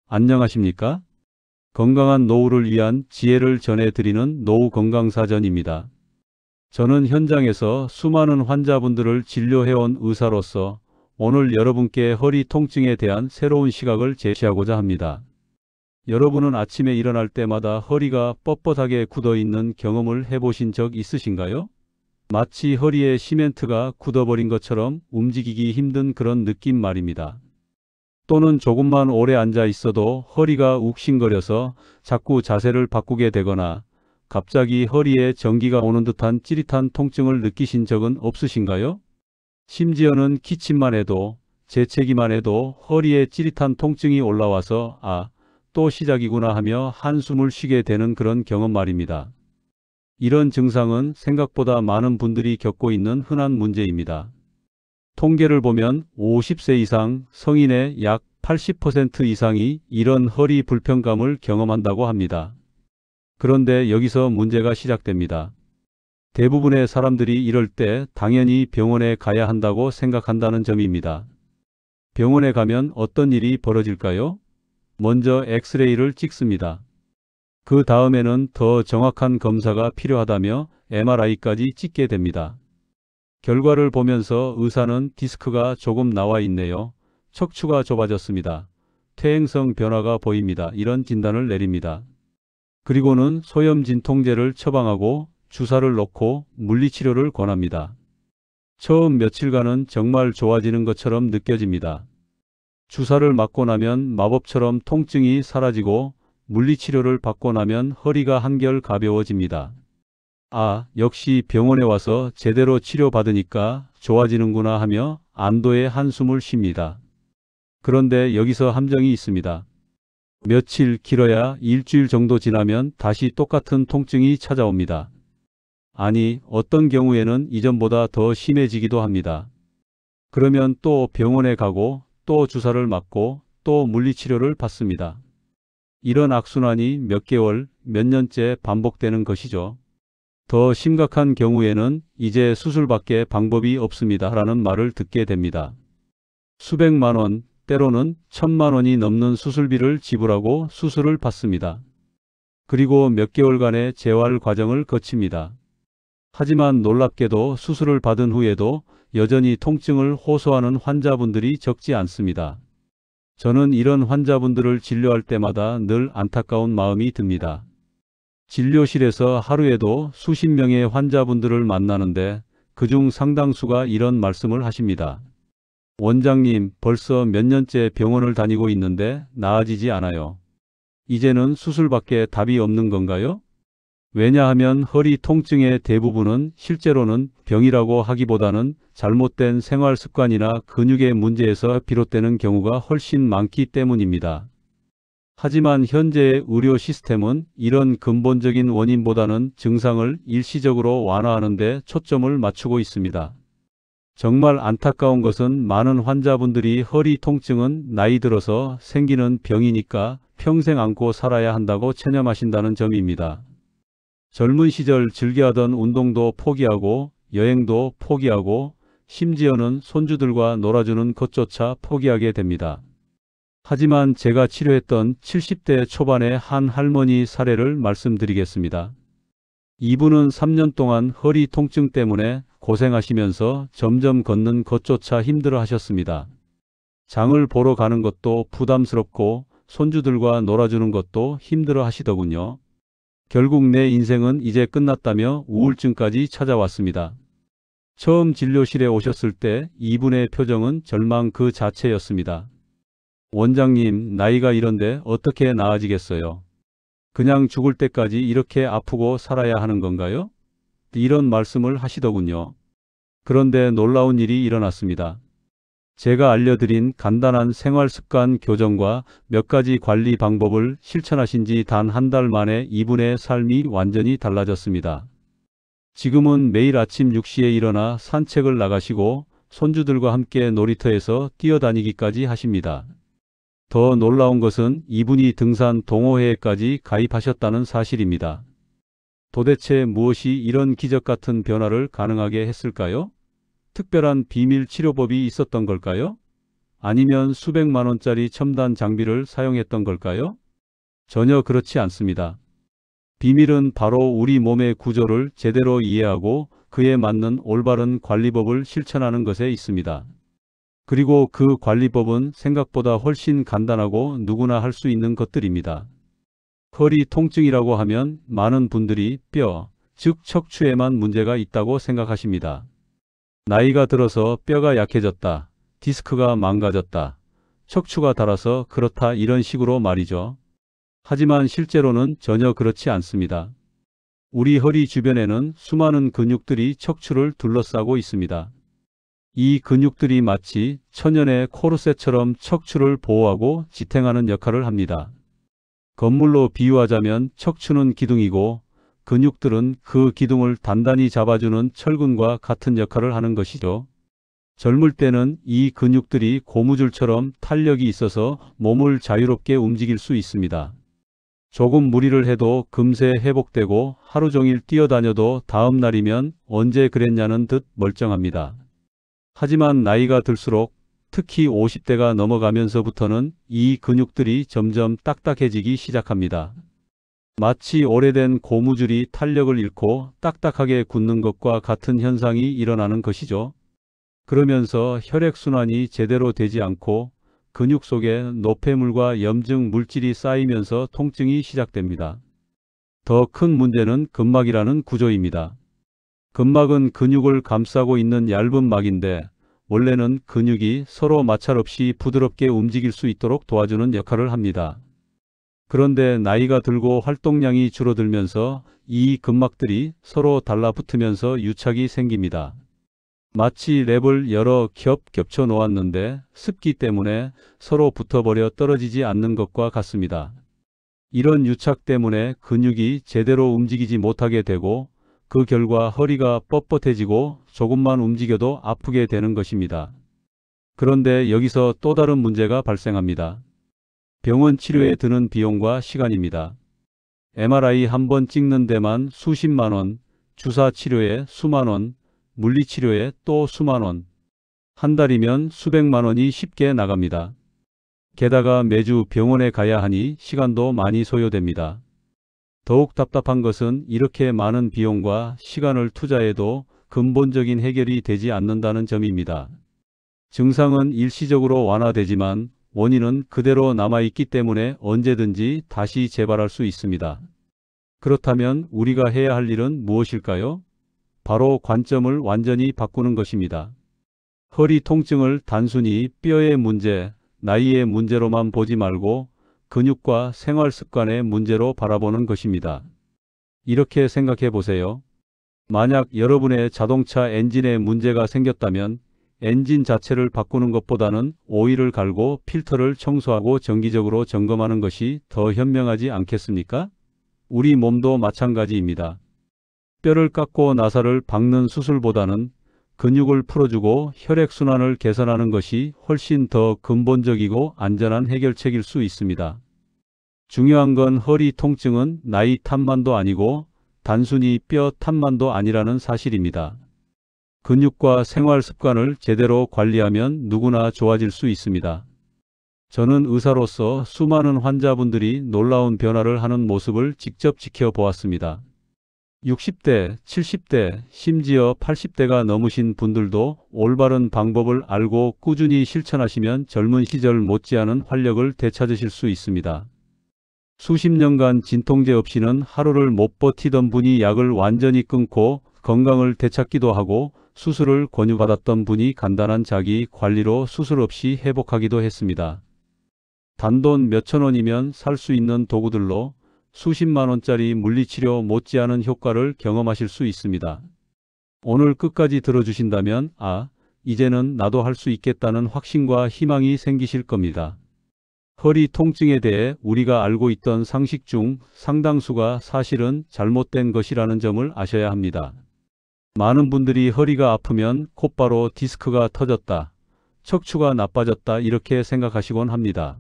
안녕하십니까? 건강한 노후를 위한 지혜를 전해드리는 노후건강사전입니다. 저는 현장에서 수많은 환자분들을 진료해온 의사로서 오늘 여러분께 허리 통증에 대한 새로운 시각을 제시하고자 합니다. 여러분은 아침에 일어날 때마다 허리가 뻣뻣하게 굳어있는 경험을 해보신 적 있으신가요? 마치 허리에 시멘트가 굳어버린 것처럼 움직이기 힘든 그런 느낌 말입니다. 또는 조금만 오래 앉아 있어도 허리가 욱신거려서 자꾸 자세를 바꾸게 되거나 갑자기 허리에 전기가 오는 듯한 찌릿한 통증을 느끼신 적은 없으신가요? 심지어는 기침만 해도, 재채기만 해도 허리에 찌릿한 통증이 올라와서 또 시작이구나 하며 한숨을 쉬게 되는 그런 경험 말입니다. 이런 증상은 생각보다 많은 분들이 겪고 있는 흔한 문제입니다. 통계를 보면 50세 이상 성인의 약 80% 이상이 이런 허리 불편감을 경험한다고 합니다. 그런데 여기서 문제가 시작됩니다. 대부분의 사람들이 이럴 때 당연히 병원에 가야 한다고 생각한다는 점입니다. 병원에 가면 어떤 일이 벌어질까요? 먼저 엑스레이를 찍습니다. 그 다음에는 더 정확한 검사가 필요하다며 MRI까지 찍게 됩니다. 결과를 보면서 의사는 디스크가 조금 나와 있네요. 척추가 좁아졌습니다. 퇴행성 변화가 보입니다. 이런 진단을 내립니다. 그리고는 소염 진통제를 처방하고 주사를 놓고 물리치료를 권합니다. 처음 며칠간은 정말 좋아지는 것처럼 느껴집니다. 주사를 맞고 나면 마법처럼 통증이 사라지고 물리치료를 받고 나면 허리가 한결 가벼워집니다. 역시 병원에 와서 제대로 치료받으니까 좋아지는구나 하며 안도의 한숨을 쉽니다. 그런데 여기서 함정이 있습니다. 며칠, 길어야 일주일 정도 지나면 다시 똑같은 통증이 찾아옵니다. 아니, 어떤 경우에는 이전보다 더 심해지기도 합니다. 그러면 또 병원에 가고 또 주사를 맞고 또 물리치료를 받습니다. 이런 악순환이 몇 개월, 몇 년째 반복되는 것이죠. 더 심각한 경우에는 이제 수술밖에 방법이 없습니다 라는 말을 듣게 됩니다. 수백만 원, 때로는 1,000만 원이 넘는 수술비를 지불하고 수술을 받습니다. 그리고 몇 개월간의 재활 과정을 거칩니다. 하지만 놀랍게도 수술을 받은 후에도 여전히 통증을 호소하는 환자분들이 적지 않습니다. 저는 이런 환자분들을 진료할 때마다 늘 안타까운 마음이 듭니다. 진료실에서 하루에도 수십 명의 환자분들을 만나는데 그중 상당수가 이런 말씀을 하십니다. 원장님, 벌써 몇 년째 병원을 다니고 있는데 나아지지 않아요. 이제는 수술밖에 답이 없는 건가요? 왜냐하면 허리 통증의 대부분은 실제로는 병이라고 하기보다는 잘못된 생활 습관이나 근육의 문제에서 비롯되는 경우가 훨씬 많기 때문입니다. 하지만 현재의 의료 시스템은 이런 근본적인 원인보다는 증상을 일시적으로 완화하는 데 초점을 맞추고 있습니다. 정말 안타까운 것은 많은 환자분들이 허리 통증은 나이 들어서 생기는 병이니까 평생 안고 살아야 한다고 체념하신다는 점입니다. 젊은 시절 즐겨하던 운동도 포기하고 여행도 포기하고 심지어는 손주들과 놀아주는 것조차 포기하게 됩니다. 하지만 제가 치료했던 70대 초반의 한 할머니 사례를 말씀드리겠습니다. 이분은 3년 동안 허리 통증 때문에 고생하시면서 점점 걷는 것조차 힘들어 하셨습니다. 장을 보러 가는 것도 부담스럽고 손주들과 놀아주는 것도 힘들어 하시더군요. 결국 내 인생은 이제 끝났다며 우울증까지 찾아왔습니다. 처음 진료실에 오셨을 때 이분의 표정은 절망 그 자체였습니다. 원장님, 나이가 이런데 어떻게 나아지겠어요? 그냥 죽을 때까지 이렇게 아프고 살아야 하는 건가요? 이런 말씀을 하시더군요. 그런데 놀라운 일이 일어났습니다. 제가 알려드린 간단한 생활습관 교정과 몇 가지 관리 방법을 실천하신 지 단 한 달 만에 이분의 삶이 완전히 달라졌습니다. 지금은 매일 아침 6시에 일어나 산책을 나가시고 손주들과 함께 놀이터에서 뛰어다니기까지 하십니다. 더 놀라운 것은 이분이 등산 동호회에까지 가입하셨다는 사실입니다. 도대체 무엇이 이런 기적 같은 변화를 가능하게 했을까요? 특별한 비밀 치료법이 있었던 걸까요? 아니면 수백만 원짜리 첨단 장비를 사용했던 걸까요? 전혀 그렇지 않습니다. 비밀은 바로 우리 몸의 구조를 제대로 이해하고 그에 맞는 올바른 관리법을 실천하는 것에 있습니다. 그리고 그 관리법은 생각보다 훨씬 간단하고 누구나 할 수 있는 것들입니다. 허리 통증이라고 하면 많은 분들이 뼈, 즉 척추에만 문제가 있다고 생각하십니다. 나이가 들어서 뼈가 약해졌다, 디스크가 망가졌다, 척추가 닳아서 그렇다 이런 식으로 말이죠. 하지만 실제로는 전혀 그렇지 않습니다. 우리 허리 주변에는 수많은 근육들이 척추를 둘러싸고 있습니다. 이 근육들이 마치 천연의 코르셋처럼 척추를 보호하고 지탱하는 역할을 합니다. 건물로 비유하자면 척추는 기둥이고 근육들은 그 기둥을 단단히 잡아주는 철근과 같은 역할을 하는 것이죠. 젊을 때는 이 근육들이 고무줄처럼 탄력이 있어서 몸을 자유롭게 움직일 수 있습니다. 조금 무리를 해도 금세 회복되고 하루 종일 뛰어다녀도 다음 날이면 언제 그랬냐는 듯 멀쩡합니다. 하지만 나이가 들수록 특히 50대가 넘어가면서부터는 이 근육들이 점점 딱딱해지기 시작합니다. 마치 오래된 고무줄이 탄력을 잃고 딱딱하게 굳는 것과 같은 현상이 일어나는 것이죠. 그러면서 혈액순환이 제대로 되지 않고 근육 속에 노폐물과 염증 물질이 쌓이면서 통증이 시작됩니다. 더 큰 문제는 근막이라는 구조입니다. 근막은 근육을 감싸고 있는 얇은 막인데 원래는 근육이 서로 마찰 없이 부드럽게 움직일 수 있도록 도와주는 역할을 합니다. 그런데 나이가 들고 활동량이 줄어들면서 이 근막들이 서로 달라붙으면서 유착이 생깁니다. 마치 랩을 여러 겹 겹쳐 놓았는데 습기 때문에 서로 붙어버려 떨어지지 않는 것과 같습니다. 이런 유착 때문에 근육이 제대로 움직이지 못하게 되고 그 결과 허리가 뻣뻣해지고 조금만 움직여도 아프게 되는 것입니다. 그런데 여기서 또 다른 문제가 발생합니다. 병원 치료에 드는 비용과 시간입니다. MRI 한 번 찍는 데만 수십만 원, 주사 치료에 수만 원, 물리치료에 또 수만 원, 한 달이면 수백만 원이 쉽게 나갑니다. 게다가 매주 병원에 가야 하니 시간도 많이 소요됩니다. 더욱 답답한 것은 이렇게 많은 비용과 시간을 투자해도 근본적인 해결이 되지 않는다는 점입니다. 증상은 일시적으로 완화되지만 원인은 그대로 남아있기 때문에 언제든지 다시 재발할 수 있습니다. 그렇다면 우리가 해야 할 일은 무엇일까요? 바로 관점을 완전히 바꾸는 것입니다. 허리 통증을 단순히 뼈의 문제, 나이의 문제로만 보지 말고 근육과 생활 습관의 문제로 바라보는 것입니다. 이렇게 생각해 보세요. 만약 여러분의 자동차 엔진에 문제가 생겼다면 엔진 자체를 바꾸는 것보다는 오일을 갈고 필터를 청소하고 정기적으로 점검하는 것이 더 현명하지 않겠습니까? 우리 몸도 마찬가지입니다. 뼈를 깎고 나사를 박는 수술보다는 근육을 풀어주고 혈액순환을 개선하는 것이 훨씬 더 근본적이고 안전한 해결책일 수 있습니다. 중요한 건 허리 통증은 나이 탓만도 아니고 단순히 뼈 탓만도 아니라는 사실입니다. 근육과 생활 습관을 제대로 관리하면 누구나 좋아질 수 있습니다. 저는 의사로서 수많은 환자분들이 놀라운 변화를 하는 모습을 직접 지켜보았습니다. 60대, 70대, 심지어 80대가 넘으신 분들도 올바른 방법을 알고 꾸준히 실천하시면 젊은 시절 못지않은 활력을 되찾으실 수 있습니다. 수십 년간 진통제 없이는 하루를 못 버티던 분이 약을 완전히 끊고 건강을 되찾기도 하고 수술을 권유받았던 분이 간단한 자기 관리로 수술 없이 회복하기도 했습니다. 단돈 몇천 원이면 살 수 있는 도구들로 수십만 원짜리 물리치료 못지않은 효과를 경험하실 수 있습니다. 오늘 끝까지 들어주신다면 이제는 나도 할 수 있겠다는 확신과 희망이 생기실 겁니다. 허리 통증에 대해 우리가 알고 있던 상식 중 상당수가 사실은 잘못된 것이라는 점을 아셔야 합니다. 많은 분들이 허리가 아프면 곧바로 디스크가 터졌다, 척추가 나빠졌다 이렇게 생각하시곤 합니다.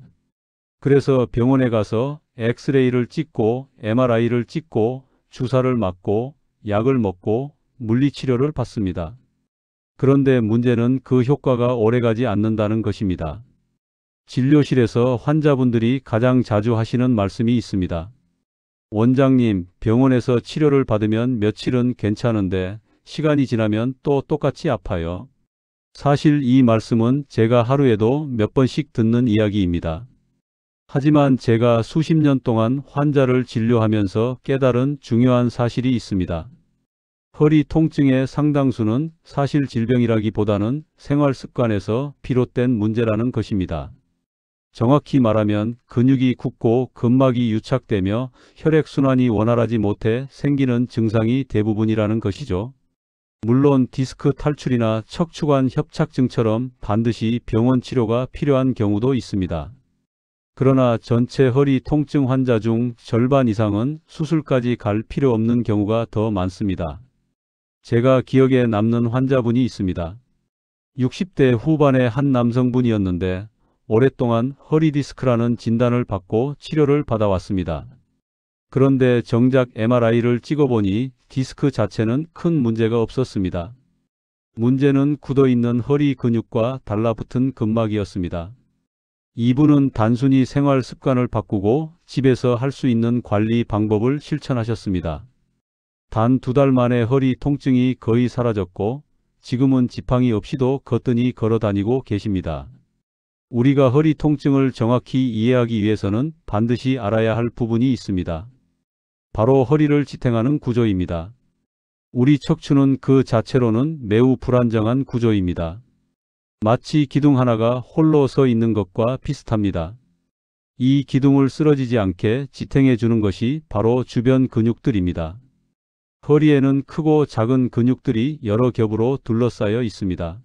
그래서 병원에 가서 엑스레이를 찍고 MRI를 찍고 주사를 맞고 약을 먹고 물리치료를 받습니다. 그런데 문제는 그 효과가 오래가지 않는다는 것입니다. 진료실에서 환자분들이 가장 자주 하시는 말씀이 있습니다. 원장님, 병원에서 치료를 받으면 며칠은 괜찮은데 시간이 지나면 또 똑같이 아파요. 사실 이 말씀은 제가 하루에도 몇 번씩 듣는 이야기입니다. 하지만 제가 수십 년 동안 환자를 진료하면서 깨달은 중요한 사실이 있습니다. 허리 통증의 상당수는 사실 질병이라기보다는 생활 습관에서 비롯된 문제라는 것입니다. 정확히 말하면 근육이 굳고 근막이 유착되며 혈액순환이 원활하지 못해 생기는 증상이 대부분이라는 것이죠. 물론 디스크 탈출이나 척추관 협착증처럼 반드시 병원 치료가 필요한 경우도 있습니다. 그러나 전체 허리 통증 환자 중 절반 이상은 수술까지 갈 필요 없는 경우가 더 많습니다. 제가 기억에 남는 환자분이 있습니다. 60대 후반의 한 남성분이었는데 오랫동안 허리 디스크라는 진단을 받고 치료를 받아왔습니다. 그런데 정작 MRI를 찍어보니 디스크 자체는 큰 문제가 없었습니다. 문제는 굳어있는 허리 근육과 달라붙은 근막이었습니다. 이분은 단순히 생활 습관을 바꾸고 집에서 할 수 있는 관리 방법을 실천하셨습니다. 단 2달 만에 허리 통증이 거의 사라졌고 지금은 지팡이 없이도 거뜬히 걸어 다니고 계십니다. 우리가 허리 통증을 정확히 이해하기 위해서는 반드시 알아야 할 부분이 있습니다. 바로 허리를 지탱하는 구조입니다. 우리 척추는 그 자체로는 매우 불안정한 구조입니다. 마치 기둥 하나가 홀로 서 있는 것과 비슷합니다. 이 기둥을 쓰러지지 않게 지탱해 주는 것이 바로 주변 근육들입니다. 허리에는 크고 작은 근육들이 여러 겹으로 둘러싸여 있습니다.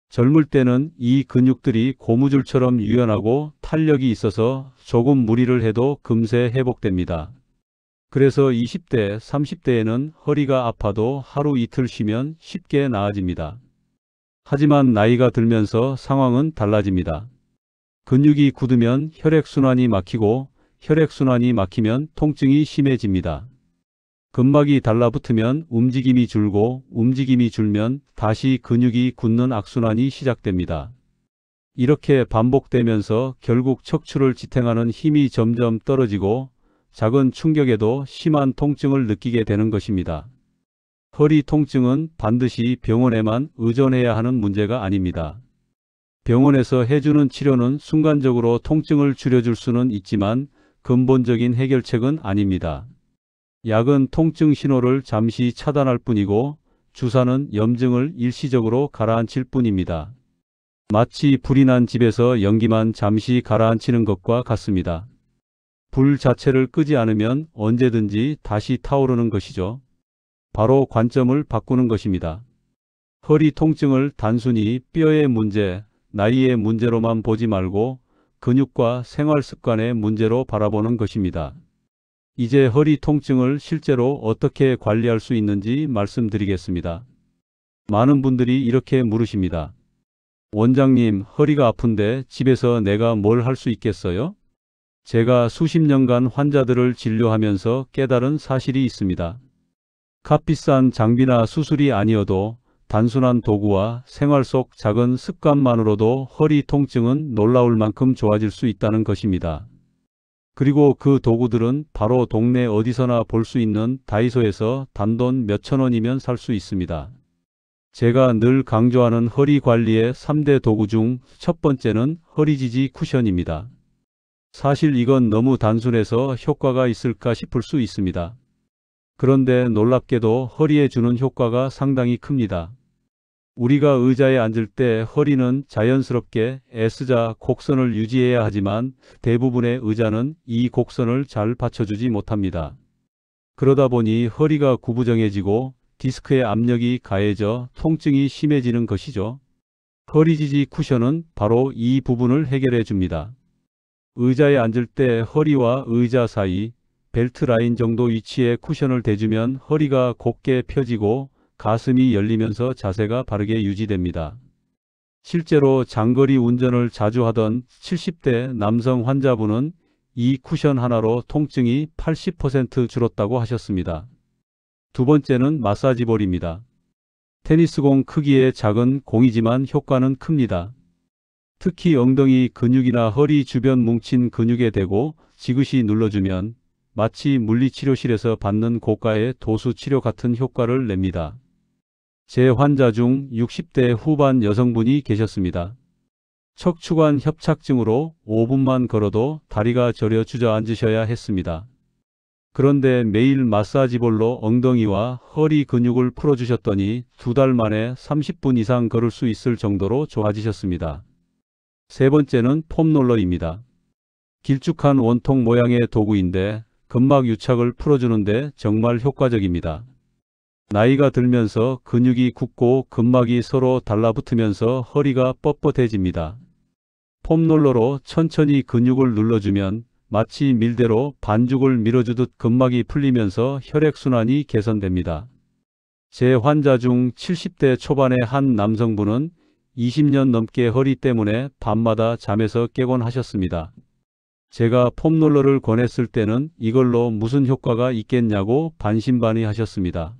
젊을 때는 이 근육들이 고무줄처럼 유연하고 탄력이 있어서 조금 무리를 해도 금세 회복됩니다. 그래서 20대, 30대에는 허리가 아파도 하루 이틀 쉬면 쉽게 나아집니다. 하지만 나이가 들면서 상황은 달라집니다. 근육이 굳으면 혈액순환이 막히고 혈액순환이 막히면 통증이 심해집니다. 근막이 달라붙으면 움직임이 줄고 움직임이 줄면 다시 근육이 굳는 악순환이 시작됩니다. 이렇게 반복되면서 결국 척추를 지탱하는 힘이 점점 떨어지고 작은 충격에도 심한 통증을 느끼게 되는 것입니다. 허리 통증은 반드시 병원에만 의존해야 하는 문제가 아닙니다. 병원에서 해주는 치료는 순간적으로 통증을 줄여줄 수는 있지만 근본적인 해결책은 아닙니다. 약은 통증 신호를 잠시 차단할 뿐이고 주사는 염증을 일시적으로 가라앉힐 뿐입니다. 마치 불이 난 집에서 연기만 잠시 가라앉히는 것과 같습니다. 불 자체를 끄지 않으면 언제든지 다시 타오르는 것이죠. 바로 관점을 바꾸는 것입니다. 허리 통증을 단순히 뼈의 문제, 나이의 문제로만 보지 말고 근육과 생활 습관의 문제로 바라보는 것입니다. 이제 허리 통증을 실제로 어떻게 관리할 수 있는지 말씀드리겠습니다. 많은 분들이 이렇게 물으십니다. 원장님, 허리가 아픈데 집에서 내가 뭘 할 수 있겠어요? 제가 수십 년간 환자들을 진료하면서 깨달은 사실이 있습니다. 값비싼 장비나 수술이 아니어도 단순한 도구와 생활 속 작은 습관만으로도 허리 통증은 놀라울 만큼 좋아질 수 있다는 것입니다. 그리고 그 도구들은 바로 동네 어디서나 볼 수 있는 다이소에서 단돈 몇천 원이면 살 수 있습니다. 제가 늘 강조하는 허리 관리의 3대 도구 중 첫 번째는 허리 지지 쿠션입니다. 사실 이건 너무 단순해서 효과가 있을까 싶을 수 있습니다. 그런데 놀랍게도 허리에 주는 효과가 상당히 큽니다. 우리가 의자에 앉을 때 허리는 자연스럽게 S자 곡선을 유지해야 하지만 대부분의 의자는 이 곡선을 잘 받쳐주지 못합니다. 그러다 보니 허리가 구부정해지고 디스크의 압력이 가해져 통증이 심해지는 것이죠. 허리 지지 쿠션은 바로 이 부분을 해결해 줍니다. 의자에 앉을 때 허리와 의자 사이 벨트 라인 정도 위치에 쿠션을 대주면 허리가 곧게 펴지고 가슴이 열리면서 자세가 바르게 유지됩니다. 실제로 장거리 운전을 자주 하던 70대 남성 환자분은 이 쿠션 하나로 통증이 80% 줄었다고 하셨습니다. 두 번째는 마사지볼입니다. 테니스공 크기의 작은 공이지만 효과는 큽니다. 특히 엉덩이 근육이나 허리 주변 뭉친 근육에 대고 지그시 눌러주면 마치 물리치료실에서 받는 고가의 도수치료 같은 효과를 냅니다. 제 환자 중 60대 후반 여성분이 계셨습니다. 척추관 협착증으로 5분만 걸어도 다리가 저려 주저앉으셔야 했습니다. 그런데 매일 마사지볼로 엉덩이와 허리 근육을 풀어주셨더니 2달 만에 30분 이상 걸을 수 있을 정도로 좋아지셨습니다. 세 번째는 폼롤러입니다. 길쭉한 원통 모양의 도구인데 근막 유착을 풀어주는데 정말 효과적입니다. 나이가 들면서 근육이 굳고 근막이 서로 달라붙으면서 허리가 뻣뻣해집니다. 폼롤러로 천천히 근육을 눌러주면 마치 밀대로 반죽을 밀어주듯 근막이 풀리면서 혈액순환이 개선됩니다. 제 환자 중 70대 초반의 한 남성분은 20년 넘게 허리 때문에 밤마다 잠에서 깨곤 하셨습니다. 제가 폼롤러를 권했을 때는 이걸로 무슨 효과가 있겠냐고 반신반의하셨습니다.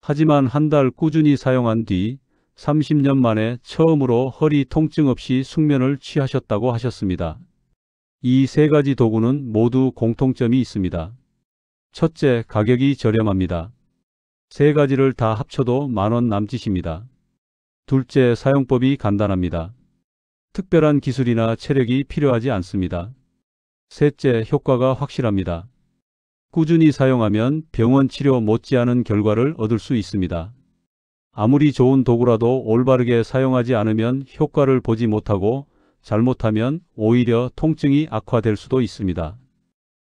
하지만 한 달 꾸준히 사용한 뒤 30년 만에 처음으로 허리 통증 없이 숙면을 취하셨다고 하셨습니다. 이 세 가지 도구는 모두 공통점이 있습니다. 첫째, 가격이 저렴합니다. 세 가지를 다 합쳐도 10,000원 남짓입니다. 둘째, 사용법이 간단합니다. 특별한 기술이나 체력이 필요하지 않습니다. 셋째, 효과가 확실합니다. 꾸준히 사용하면 병원 치료 못지않은 결과를 얻을 수 있습니다. 아무리 좋은 도구라도 올바르게 사용하지 않으면 효과를 보지 못하고 잘못하면 오히려 통증이 악화될 수도 있습니다.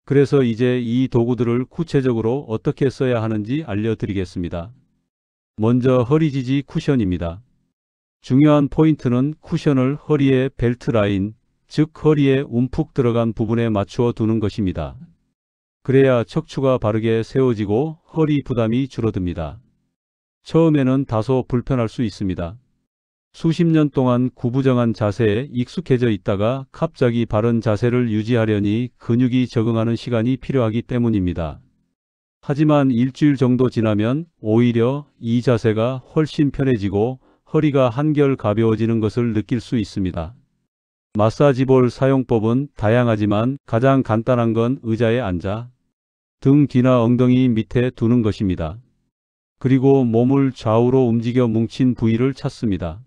그래서 이제 이 도구들을 구체적으로 어떻게 써야 하는지 알려드리겠습니다. 먼저 허리 지지 쿠션입니다. 중요한 포인트는 쿠션을 허리의 벨트 라인, 즉 허리에 움푹 들어간 부분에 맞추어 두는 것입니다. 그래야 척추가 바르게 세워지고 허리 부담이 줄어듭니다. 처음에는 다소 불편할 수 있습니다. 수십 년 동안 구부정한 자세에 익숙해져 있다가 갑자기 바른 자세를 유지하려니 근육이 적응하는 시간이 필요하기 때문입니다. 하지만 일주일 정도 지나면 오히려 이 자세가 훨씬 편해지고 허리가 한결 가벼워지는 것을 느낄 수 있습니다. 마사지볼 사용법은 다양하지만 가장 간단한 건 의자에 앉아 등 뒤나 엉덩이 밑에 두는 것입니다. 그리고 몸을 좌우로 움직여 뭉친 부위를 찾습니다.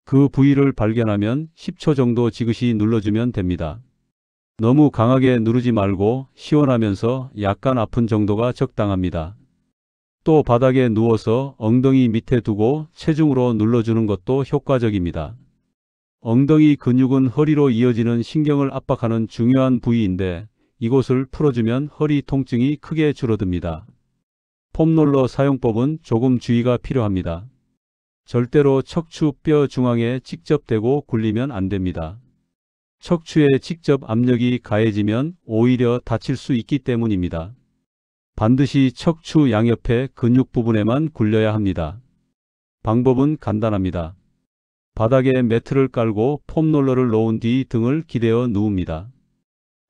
그 부위를 발견하면 10초 정도 지그시 눌러주면 됩니다. 너무 강하게 누르지 말고 시원하면서 약간 아픈 정도가 적당합니다. 또 바닥에 누워서 엉덩이 밑에 두고 체중으로 눌러주는 것도 효과적입니다. 엉덩이 근육은 허리로 이어지는 신경을 압박하는 중요한 부위인데 이곳을 풀어주면 허리 통증이 크게 줄어듭니다. 폼롤러 사용법은 조금 주의가 필요합니다. 절대로 척추 뼈 중앙에 직접 대고 굴리면 안 됩니다. 척추에 직접 압력이 가해지면 오히려 다칠 수 있기 때문입니다. 반드시 척추 양옆의 근육 부분에만 굴려야 합니다. 방법은 간단합니다. 바닥에 매트를 깔고 폼롤러를 놓은 뒤 등을 기대어 누웁니다.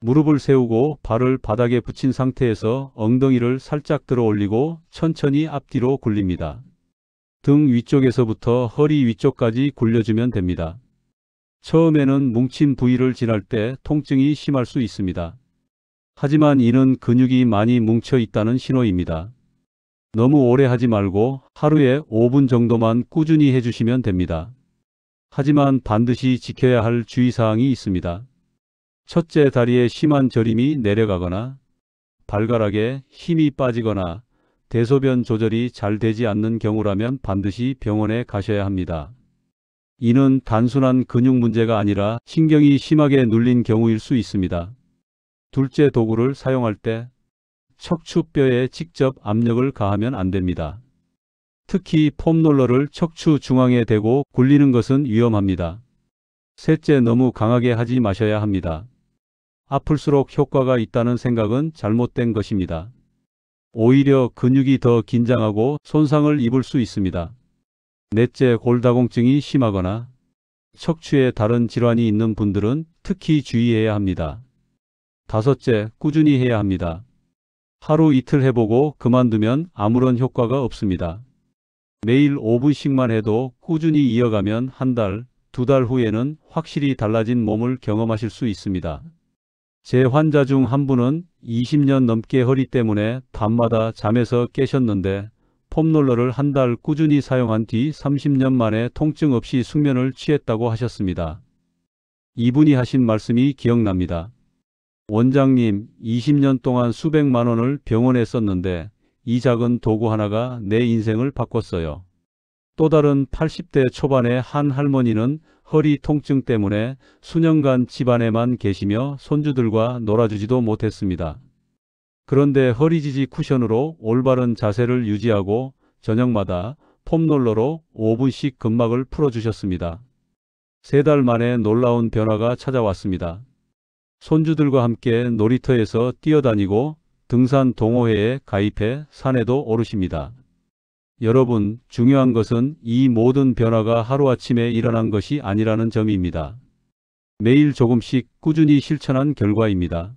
무릎을 세우고 발을 바닥에 붙인 상태에서 엉덩이를 살짝 들어 올리고 천천히 앞뒤로 굴립니다. 등 위쪽에서부터 허리 위쪽까지 굴려주면 됩니다. 처음에는 뭉친 부위를 지날 때 통증이 심할 수 있습니다. 하지만 이는 근육이 많이 뭉쳐 있다는 신호입니다. 너무 오래 하지 말고 하루에 5분 정도만 꾸준히 해주시면 됩니다. 하지만 반드시 지켜야 할 주의사항이 있습니다. 첫째, 다리에 심한 저림이 내려가거나 발가락에 힘이 빠지거나 대소변 조절이 잘 되지 않는 경우라면 반드시 병원에 가셔야 합니다. 이는 단순한 근육 문제가 아니라 신경이 심하게 눌린 경우일 수 있습니다. 둘째, 도구를 사용할 때 척추뼈에 직접 압력을 가하면 안 됩니다. 특히 폼롤러를 척추 중앙에 대고 굴리는 것은 위험합니다. 셋째, 너무 강하게 하지 마셔야 합니다. 아플수록 효과가 있다는 생각은 잘못된 것입니다. 오히려 근육이 더 긴장하고 손상을 입을 수 있습니다. 넷째, 골다공증이 심하거나 척추에 다른 질환이 있는 분들은 특히 주의해야 합니다. 다섯째, 꾸준히 해야 합니다. 하루 이틀 해보고 그만두면 아무런 효과가 없습니다. 매일 5분씩만 해도 꾸준히 이어가면 한 달, 2달 후에는 확실히 달라진 몸을 경험하실 수 있습니다. 제 환자 중 한 분은 20년 넘게 허리 때문에 밤마다 잠에서 깨셨는데 폼롤러를 한 달 꾸준히 사용한 뒤 30년 만에 통증 없이 숙면을 취했다고 하셨습니다. 이분이 하신 말씀이 기억납니다. 원장님, 20년 동안 수백만 원을 병원에 썼는데 이 작은 도구 하나가 내 인생을 바꿨어요. 또 다른 80대 초반의 한 할머니는 허리 통증 때문에 수년간 집안에만 계시며 손주들과 놀아주지도 못했습니다. 그런데 허리지지 쿠션으로 올바른 자세를 유지하고 저녁마다 폼롤러로 5분씩 근막을 풀어주셨습니다. 3달 만에 놀라운 변화가 찾아왔습니다. 손주들과 함께 놀이터에서 뛰어다니고 등산 동호회에 가입해 산에도 오르십니다. 여러분, 중요한 것은 이 모든 변화가 하루아침에 일어난 것이 아니라는 점입니다. 매일 조금씩 꾸준히 실천한 결과입니다.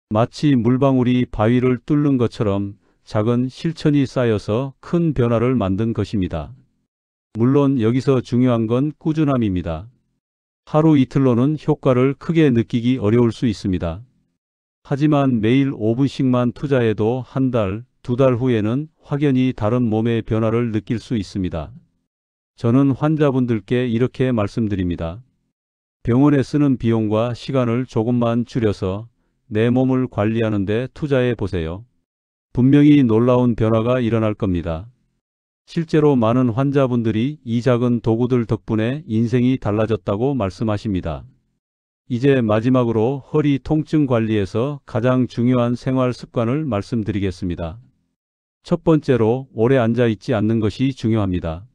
마치 물방울이 바위를 뚫는 것처럼 작은 실천이 쌓여서 큰 변화를 만든 것입니다. 물론 여기서 중요한 건 꾸준함입니다. 하루 이틀로는 효과를 크게 느끼기 어려울 수 있습니다. 하지만 매일 5분씩만 투자해도 한 달, 2달 후에는 확연히 다른 몸의 변화를 느낄 수 있습니다. 저는 환자분들께 이렇게 말씀드립니다. 병원에 쓰는 비용과 시간을 조금만 줄여서 내 몸을 관리하는 데 투자해 보세요. 분명히 놀라운 변화가 일어날 겁니다. 실제로 많은 환자분들이 이 작은 도구들 덕분에 인생이 달라졌다고 말씀하십니다. 이제 마지막으로 허리 통증 관리에서 가장 중요한 생활 습관을 말씀드리겠습니다. 첫 번째로 오래 앉아 있지 않는 것이 중요합니다.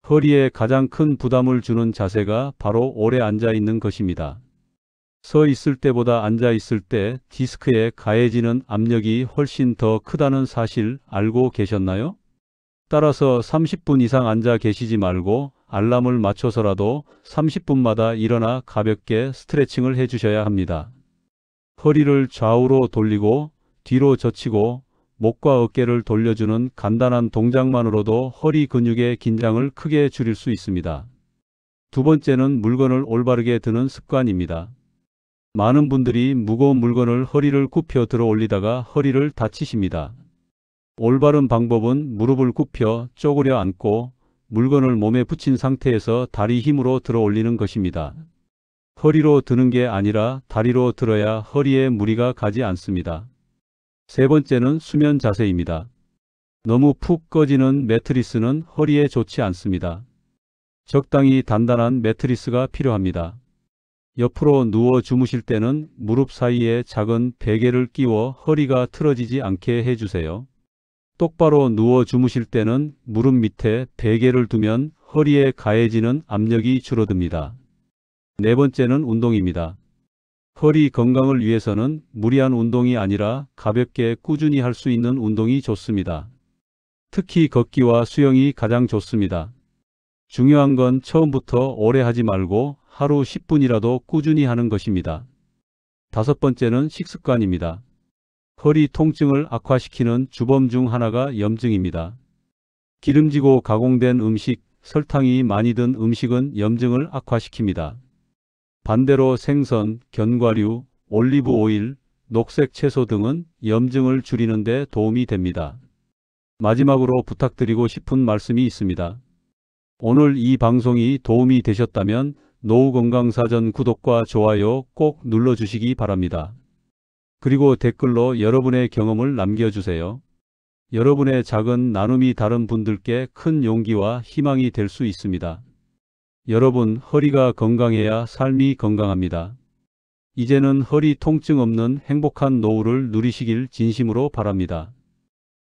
허리에 가장 큰 부담을 주는 자세가 바로 오래 앉아 있는 것입니다. 서 있을 때보다 앉아 있을 때 디스크에 가해지는 압력이 훨씬 더 크다는 사실 알고 계셨나요? 따라서 30분 이상 앉아 계시지 말고 알람을 맞춰서라도 30분마다 일어나 가볍게 스트레칭을 해주셔야 합니다. 허리를 좌우로 돌리고 뒤로 젖히고 목과 어깨를 돌려주는 간단한 동작만으로도 허리 근육의 긴장을 크게 줄일 수 있습니다. 두 번째는 물건을 올바르게 드는 습관입니다. 많은 분들이 무거운 물건을 허리를 굽혀 들어 올리다가 허리를 다치십니다. 올바른 방법은 무릎을 굽혀 쪼그려 앉고 물건을 몸에 붙인 상태에서 다리 힘으로 들어 올리는 것입니다. 허리로 드는 게 아니라 다리로 들어야 허리에 무리가 가지 않습니다. 세 번째는 수면 자세입니다. 너무 푹 꺼지는 매트리스는 허리에 좋지 않습니다. 적당히 단단한 매트리스가 필요합니다. 옆으로 누워 주무실 때는 무릎 사이에 작은 베개를 끼워 허리가 틀어지지 않게 해주세요. 똑바로 누워 주무실 때는 무릎 밑에 베개를 두면 허리에 가해지는 압력이 줄어듭니다. 네 번째는 운동입니다. 허리 건강을 위해서는 무리한 운동이 아니라 가볍게 꾸준히 할 수 있는 운동이 좋습니다. 특히 걷기와 수영이 가장 좋습니다. 중요한 건 처음부터 오래 하지 말고 하루 10분이라도 꾸준히 하는 것입니다. 다섯 번째는 식습관입니다. 허리 통증을 악화시키는 주범 중 하나가 염증입니다. 기름지고 가공된 음식, 설탕이 많이 든 음식은 염증을 악화시킵니다. 반대로 생선, 견과류, 올리브 오일, 녹색 채소 등은 염증을 줄이는 데 도움이 됩니다. 마지막으로 부탁드리고 싶은 말씀이 있습니다. 오늘 이 방송이 도움이 되셨다면 노후건강사전 구독과 좋아요 꼭 눌러주시기 바랍니다. 그리고 댓글로 여러분의 경험을 남겨주세요. 여러분의 작은 나눔이 다른 분들께 큰 용기와 희망이 될 수 있습니다. 여러분, 허리가 건강해야 삶이 건강합니다. 이제는 허리 통증 없는 행복한 노후를 누리시길 진심으로 바랍니다.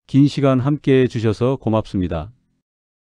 긴 시간 함께해 주셔서 고맙습니다.